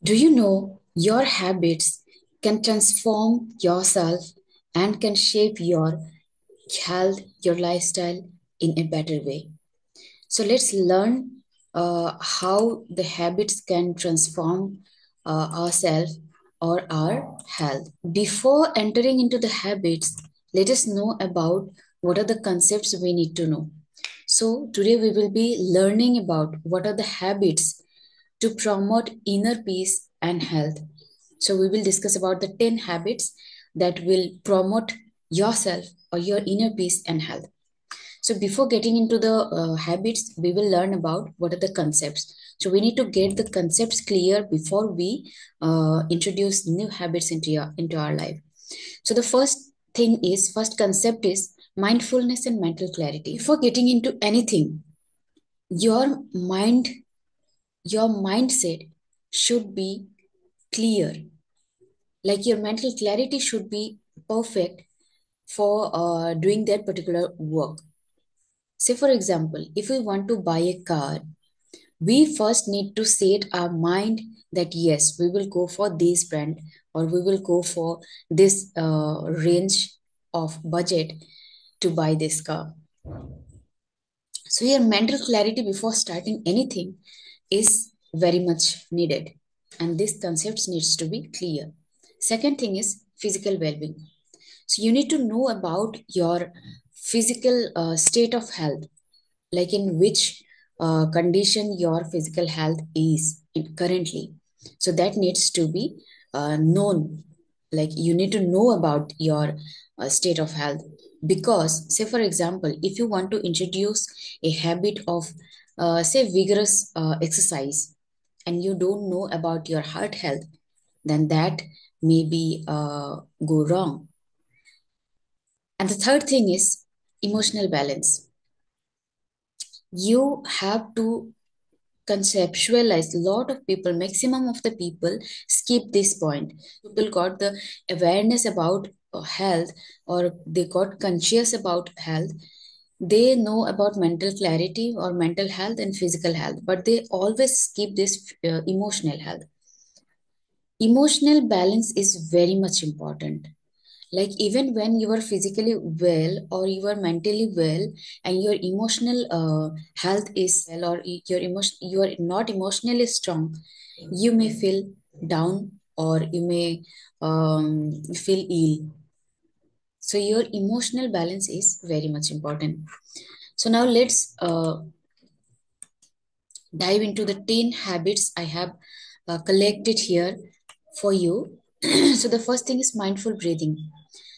Do you know your habits can transform yourself and can shape your health, your lifestyle in a better way? So let's learn how the habits can transform ourselves or our health. Before entering into the habits, let us know about what are the concepts we need to know. So today we will be learning about what are the habits to promote inner peace and health. So we will discuss about the 10 habits that will promote yourself or your inner peace and health. So before getting into the habits, we will learn about what are the concepts. So we need to get the concepts clear before we introduce new habits into our life. So the first concept is mindfulness and mental clarity. Before getting into anything, your mind, your mindset should be clear. Like your mental clarity should be perfect for doing that particular work. Say, for example, if we want to buy a car, we first need to set our mind that yes, we will go for this brand or we will go for this range of budget to buy this car. So, your mental clarity before starting anything is very much needed, and this concept needs to be clear. Second thing is physical well being. So, you need to know about your physical state of health, like in which condition your physical health is currently. So that needs to be known. Like you need to know about your state of health, because say for example, if you want to introduce a habit of say vigorous exercise and you don't know about your heart health, then that may be go wrong. And the third thing is emotional balance. You have to conceptualize. A lot of people, maximum of the people skip this point. People got the awareness about health, or they got conscious about health. They know about mental clarity or mental health and physical health, but they always skip this emotional health. Emotional balance is very much important. Like even when you are physically well or you are mentally well and your emotional health is well, or your emotion, you are not emotionally strong, you may feel down or you may feel ill. So your emotional balance is very much important. So now let's dive into the 10 habits I have collected here for you. So the first thing is mindful breathing.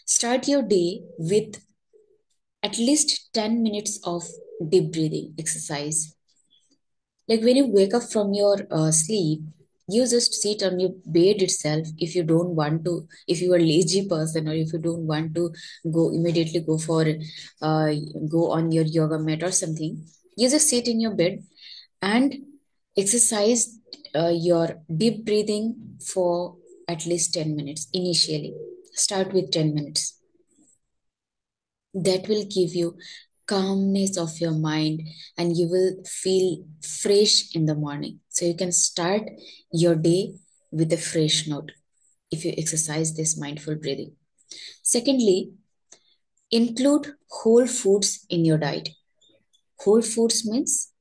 Start your day with at least 10 minutes of deep breathing exercise. Like when you wake up from your sleep, you just sit on your bed itself. If you don't want to, if you are a lazy person, or if you don't want to go immediately go for uh, go on your yoga mat or something, you just sit in your bed and exercise your deep breathing for at least 10 minutes initially. Start with 10 minutes. That will give you calmness of your mind and you will feel fresh in the morning. So you can start your day with a fresh note if you exercise this mindful breathing. Secondly, include whole foods in your diet. Whole foods means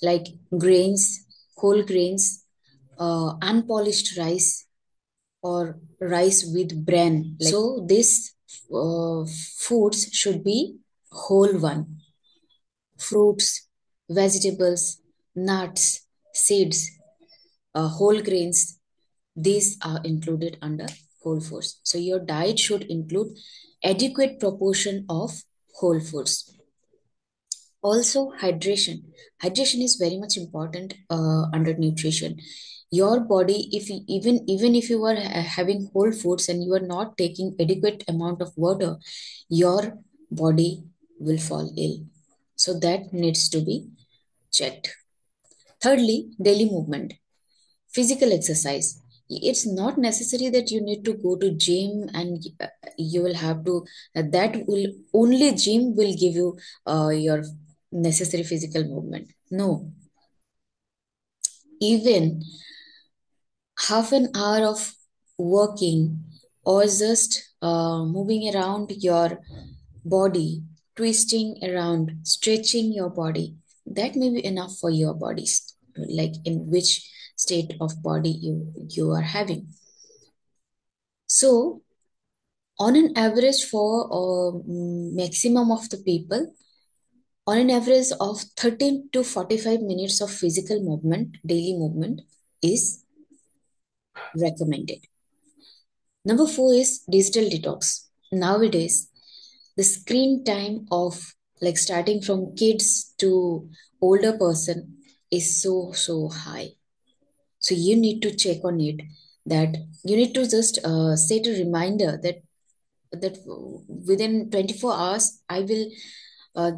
like grains, whole grains, unpolished rice, or rice with bran. So these uh, foods should be whole one. Fruits, vegetables, nuts, seeds, whole grains, these are included under whole foods. So your diet should include adequate proportion of whole foods. Also, hydration. Hydration is very much important under nutrition. Your body, if you, even if you are having whole foods and you are not taking adequate amount of water, your body will fall ill. So that needs to be checked. Thirdly, daily movement, physical exercise. It's not necessary that you need to go to gym and you will have to, that will only gym will give you your necessary physical movement. No, even half an hour of working or just moving around your body, twisting around, stretching your body, that may be enough for your body, like in which state of body you are having. So on an average for maximum of the people, on an average of 13 to 45 minutes of physical movement, daily movement is recommended. Number 4 is digital detox. Nowadays, the screen time of like starting from kids to older person is so high. So you need to check on it, that you need to just set a reminder that within 24 hours I will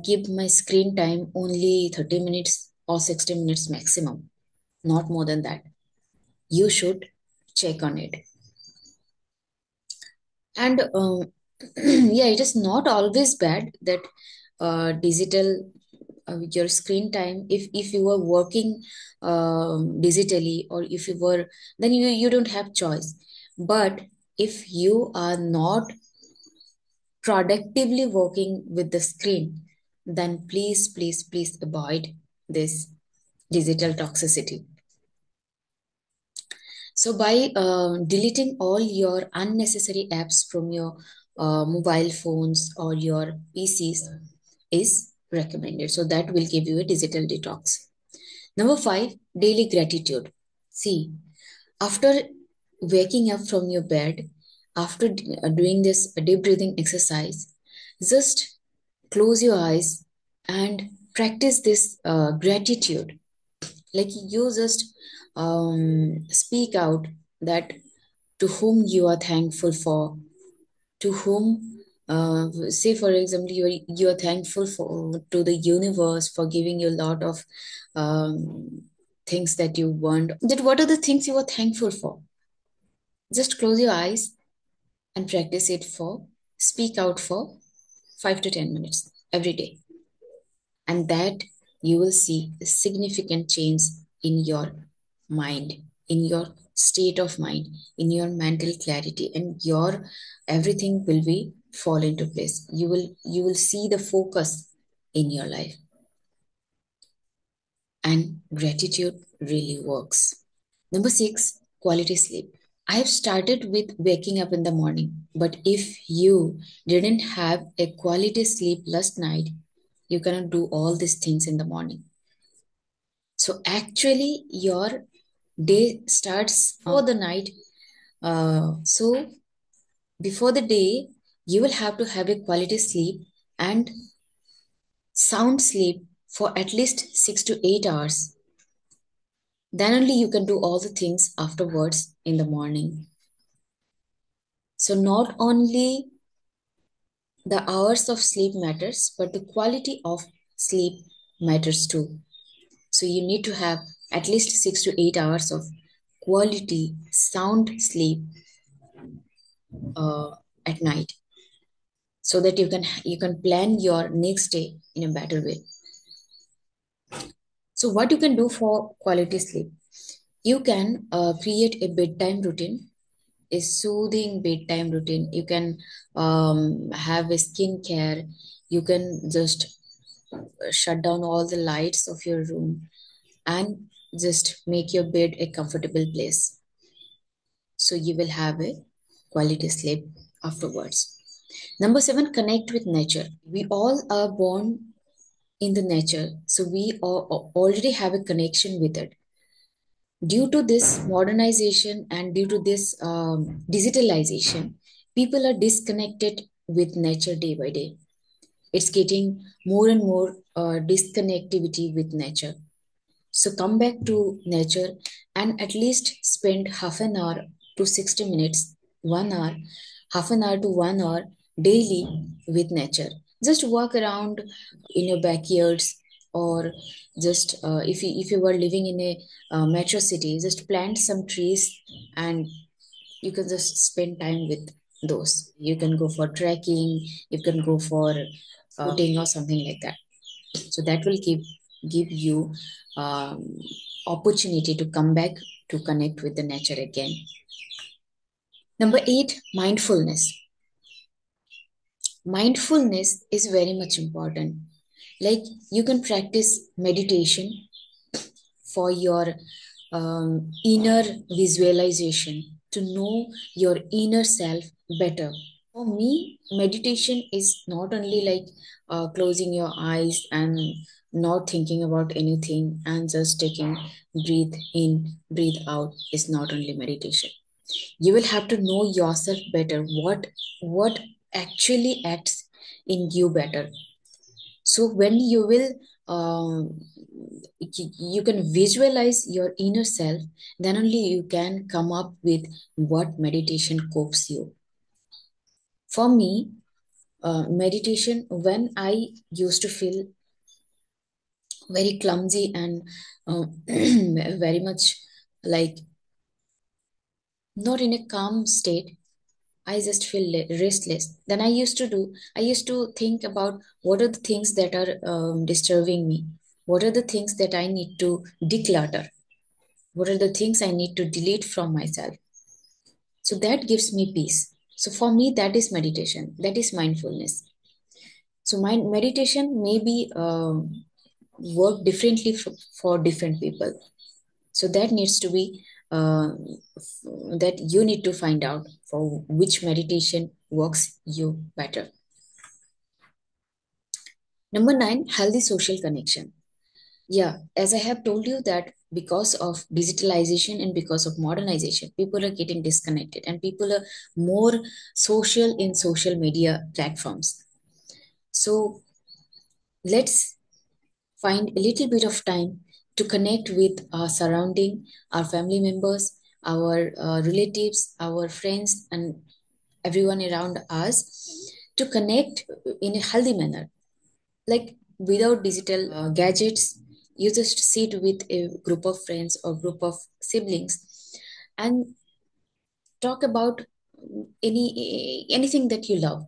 give my screen time only 30 minutes or 60 minutes maximum, not more than that. You should check on it. And yeah, it is not always bad that digital your screen time, if you were working digitally, or if you were, then you don't have choice. But if you are not productively working with the screen, then please avoid this digital toxicity. So by deleting all your unnecessary apps from your mobile phones or your PCs is recommended. So that will give you a digital detox. Number 5, daily gratitude. See, after waking up from your bed, after doing this deep breathing exercise, just close your eyes and practice this gratitude. Like you just speak out that to whom you are thankful for, to whom say for example you are thankful for to the universe for giving you a lot of things that you want. That what are the things you are thankful for? Just close your eyes and practice it for, speak out for 5 to 10 minutes every day, and that you will see a significant change in your mind, in your state of mind, in your mental clarity, and your everything will be fall into place. You will see the focus in your life, and gratitude really works. Number 6, quality sleep. I have started with waking up in the morning, but if you didn't have a quality sleep last night, you cannot do all these things in the morning. So actually, your day starts for the night. So before the day, you will have to have a quality sleep and sound sleep for at least 6 to 8 hours. Then only you can do all the things afterwards in the morning. So not only the hours of sleep matters, but the quality of sleep matters too. So you need to have at least 6 to 8 hours of quality sound sleep uh, at night, so that you can plan your next day in a better way. So what you can do for quality sleep? You can create a bedtime routine, a soothing bedtime routine. You can have a skincare. You can just shut down all the lights of your room and just make your bed a comfortable place. So you will have a quality sleep afterwards. Number 7, connect with nature. We all are born in the nature, so we already have a connection with it. Due to this modernization and due to this digitalization, people are disconnected with nature day by day. It's getting more and more disconnectivity with nature. So come back to nature and at least spend half an hour to 60 minutes, 1 hour, half an hour to 1 hour daily with nature. Just walk around in your backyards, or just if you were living in a metro city, just plant some trees and you can just spend time with those. You can go for trekking, you can go for footing or something like that. So that will give you um, opportunity to come back to connect with the nature again. Number 8, mindfulness. Mindfulness is very much important. Like you can practice meditation for your inner visualization to know your inner self better. For me, meditation is not only like closing your eyes and not thinking about anything and just taking breathe in, breathe out is not only meditation. You will have to know yourself better, what actually acts in you better. So when you will you can visualize your inner self, then only you can come up with what meditation copes you. For me, meditation, when I used to feel very clumsy and very much like not in a calm state, I just feel restless. Then I used to think about what are the things that are disturbing me? What are the things that I need to declutter? What are the things I need to delete from myself? So that gives me peace. So for me, that is meditation. That is mindfulness. So my meditation may be work differently for different people. So that needs to be that you need to find out for which meditation works you better. Number 9, healthy social connection. Yeah, as I have told you that because of digitalization and because of modernization, people are getting disconnected and people are more social in social media platforms. So let's find a little bit of time to connect with our surrounding, our family members, our relatives, our friends, and everyone around us to connect in a healthy manner. Like without digital gadgets, you just sit with a group of friends or group of siblings and talk about anything that you love.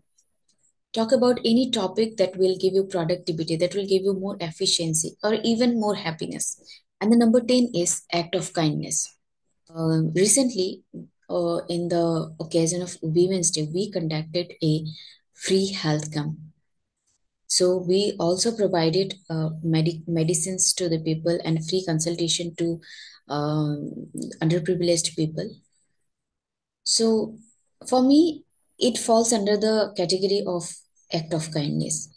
Talk about any topic that will give you productivity, that will give you more efficiency or even more happiness. And the number 10 is act of kindness. Recently, in the occasion of Women's Day, we conducted a free health camp. So we also provided medicines to the people and free consultation to underprivileged people. So for me, it falls under the category of act of kindness.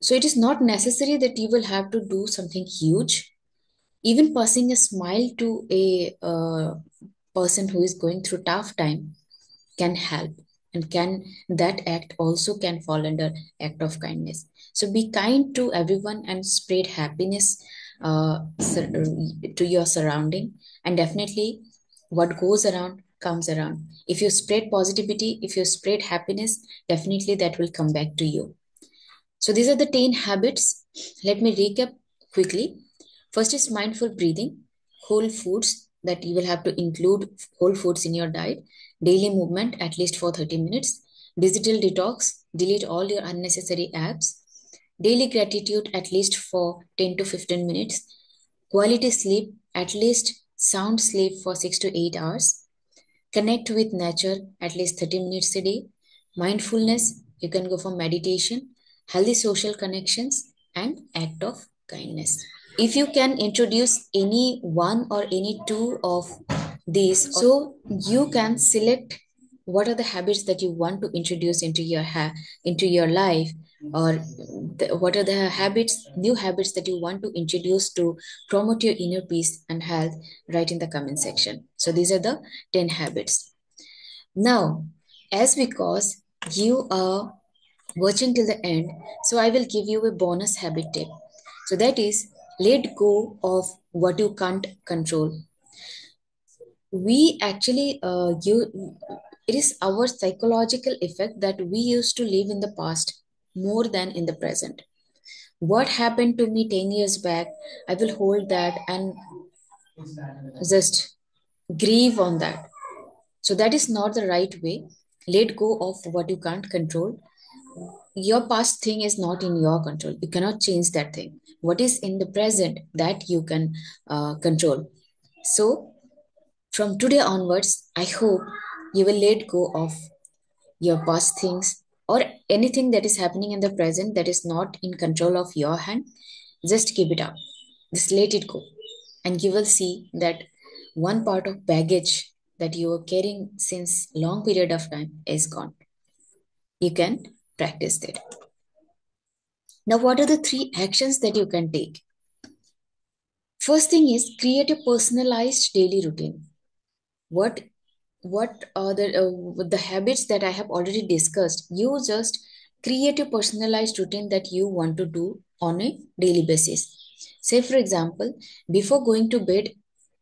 So it is not necessary that you will have to do something huge. Even passing a smile to a person who is going through tough time can help, and can that act also can fall under act of kindness. So be kind to everyone and spread happiness to your surrounding, and definitely what goes around comes around. If you spread positivity, if you spread happiness, definitely that will come back to you. So these are the 10 habits. Let me recap quickly. First is mindful breathing, whole foods, that you will have to include whole foods in your diet, daily movement at least for 30 minutes, digital detox, delete all your unnecessary apps, daily gratitude at least for 10 to 15 minutes, quality sleep, at least sound sleep for 6 to 8 hours, connect with nature at least 30 minutes a day, mindfulness, you can go for meditation, healthy social connections, and act of kindness. If you can introduce any one or any two of these, so you can select what are the habits that you want to introduce into into your life, or what are the habits, new habits that you want to introduce to promote your inner peace and health. Write in the comment section. So these are the 10 habits. Now, as because you are watching till the end, so I will give you a bonus habit tip. So that is, let go of what you can't control. We actually you it is our psychological effect that we used to live in the past more than in the present. What happened to me 10 years back, I will hold that and just grieve on that. So that is not the right way. Let go of what you can't control. Your past thing is not in your control. You cannot change that thing. What is in the present, that you can control. So from today onwards, I hope you will let go of your past things or anything that is happening in the present that is not in control of your hand. Just keep it up. Just let it go. And you will see that one part of baggage that you are carrying since long period of time is gone. You can practice that. Now, what are the three actions that you can take? First thing is create a personalized daily routine. What what are the habits that I have already discussed? You just create a personalized routine that you want to do on a daily basis. Say, for example, before going to bed,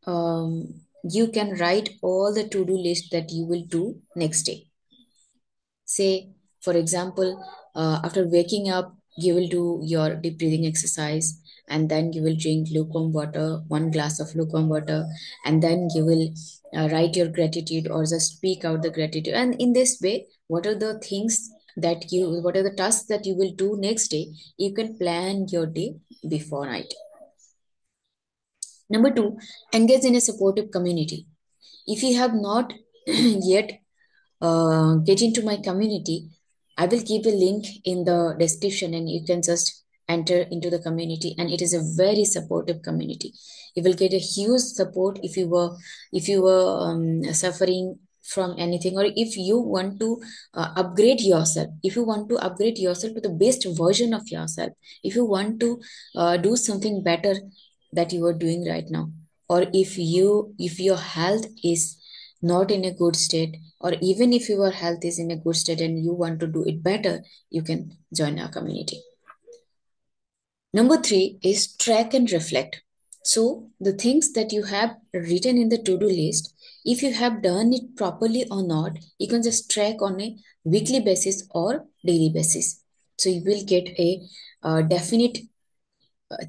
you can write all the to-do list that you will do next day. Say, for example, after waking up, you will do your deep breathing exercise, and then you will drink lukewarm water, 1 glass of lukewarm water, and then you will write your gratitude or just speak out the gratitude. And in this way, what are the tasks that you will do next day? You can plan your day before night. Number two, engage in a supportive community. If you have not yet get into my community, I will keep a link in the description and you can just enter into the community, and it is a very supportive community. You will get a huge support if you were suffering from anything, or if you want to upgrade yourself, if you want to upgrade yourself to the best version of yourself, if you want to do something better that you are doing right now, or if your health is not in a good state, or even if your health is in a good state and you want to do it better, you can join our community. Number three is track and reflect. So the things that you have written in the to-do list, if you have done it properly or not, you can just track on a weekly basis or daily basis. So you will get a definite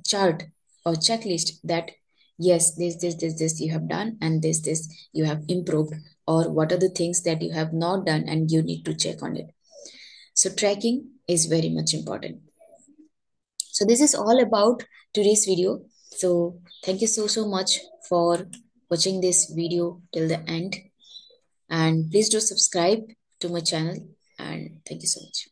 chart or checklist that yes, this you have done, and this you have improved, or what are the things that you have not done and you need to check on it. So tracking is very much important. So this is all about today's video. So thank you so much for watching this video till the end, and please do subscribe to my channel, and thank you so much.